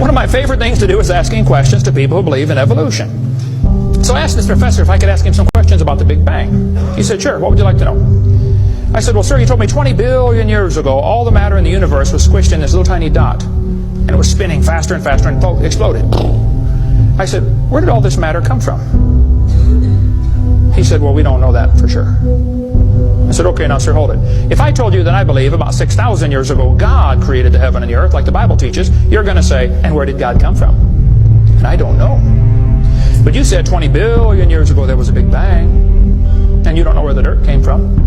One of my favorite things to do is asking questions to people who believe in evolution. So I asked this professor if I could ask him some questions about the Big Bang. He said, sure, what would you like to know? I said, well, sir, you told me 20 billion years ago all the matter in the universe was squished in this little tiny dot. And it was spinning faster and faster and exploded. I said, where did all this matter come from? He said, well, we don't know that for sure. I said, okay, now, sir, hold it. If I told you that I believe about 6,000 years ago God created the heaven and the earth, like the Bible teaches, you're going to say, and where did God come from? And I don't know. But you said 20 billion years ago there was a Big Bang, and you don't know where the dirt came from.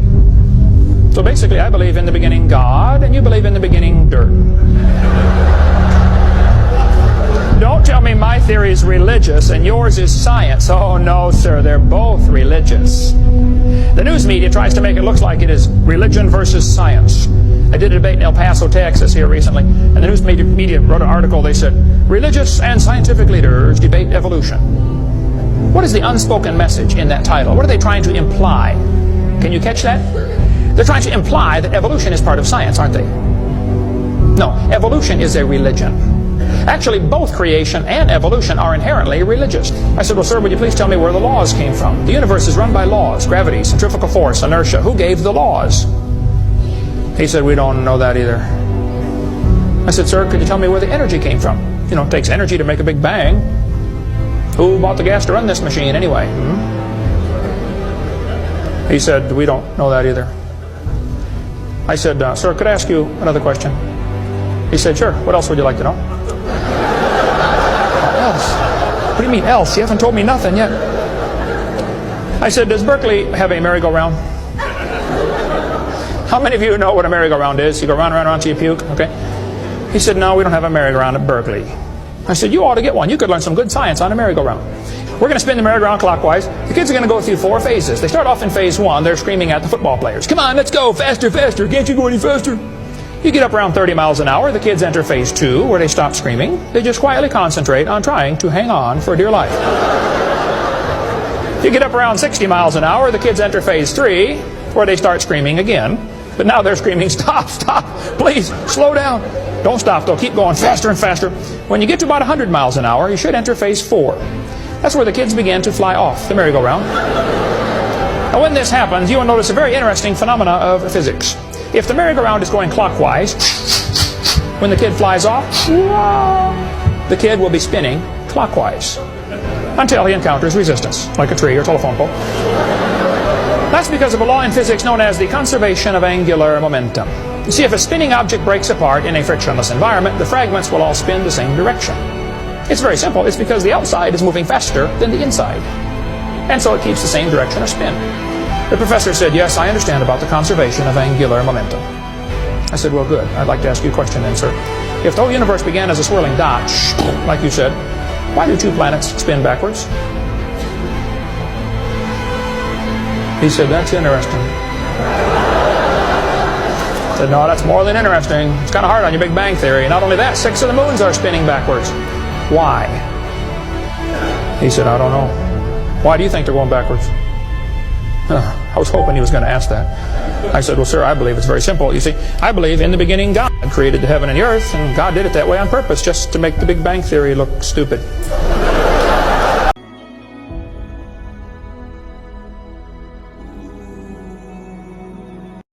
So basically, I believe in the beginning God, and you believe in the beginning dirt. Don't tell me my theory is religious and yours is science. Oh, no, sir, they're both religious. The news media tries to make it look like it is religion versus science. I did a debate in El Paso, Texas here recently, and the news media wrote an article. They said, religious and scientific leaders debate evolution. What is the unspoken message in that title? What are they trying to imply? Can you catch that? They're trying to imply that evolution is part of science, aren't they? No, evolution is a religion. Actually, both creation and evolution are inherently religious. I said, well, sir, would you please tell me where the laws came from? The universe is run by laws, gravity, centrifugal force, inertia. Who gave the laws? He said, we don't know that either. I said, sir, could you tell me where the energy came from? You know, it takes energy to make a big bang. Who bought the gas to run this machine anyway? He said, we don't know that either. I said, sir, could I ask you another question? He said, sure. What else would you like to know? Else? What do you mean else? You haven't told me nothing yet. I said, does Berkeley have a merry-go-round? How many of you know what a merry-go-round is? You go round and round until you puke, okay? He said, no, we don't have a merry-go-round at Berkeley. I said, you ought to get one. You could learn some good science on a merry-go-round. We're going to spin the merry-go-round clockwise. The kids are going to go through 4 phases. They start off in phase 1. They're screaming at the football players. Come on, let's go. Faster, faster. Can't you go any faster? You get up around 30 miles an hour. The kids enter phase 2, where they stop screaming. They just quietly concentrate on trying to hang on for dear life. You get up around 60 miles an hour. The kids enter phase 3, where they start screaming again. But now they're screaming, stop, stop, please, slow down. Don't stop, though. Keep going faster and faster. When you get to about 100 miles an hour, you should enter phase 4. That's where the kids begin to fly off the merry-go-round. Now, when this happens, you will notice a very interesting phenomena of physics. If the merry-go-round is going clockwise, when the kid flies off, the kid will be spinning clockwise until he encounters resistance, like a tree or telephone pole. That's because of a law in physics known as the conservation of angular momentum. You see, if a spinning object breaks apart in a frictionless environment, the fragments will all spin the same direction. It's very simple. It's because the outside is moving faster than the inside. And so it keeps the same direction of spin. The professor said, yes, I understand about the conservation of angular momentum. I said, well, good. I'd like to ask you a question then, sir. If the whole universe began as a swirling dot, like you said, why do 2 planets spin backwards? He said, that's interesting. I said, no, that's more than interesting. It's kind of hard on your Big Bang Theory. Not only that, 6 of the moons are spinning backwards. Why? He said, I don't know. Why do you think they're going backwards? I was hoping he was going to ask that. I said, well, sir, I believe it's very simple. You see, I believe in the beginning God created the heaven and the earth, and God did it that way on purpose, just to make the Big Bang Theory look stupid.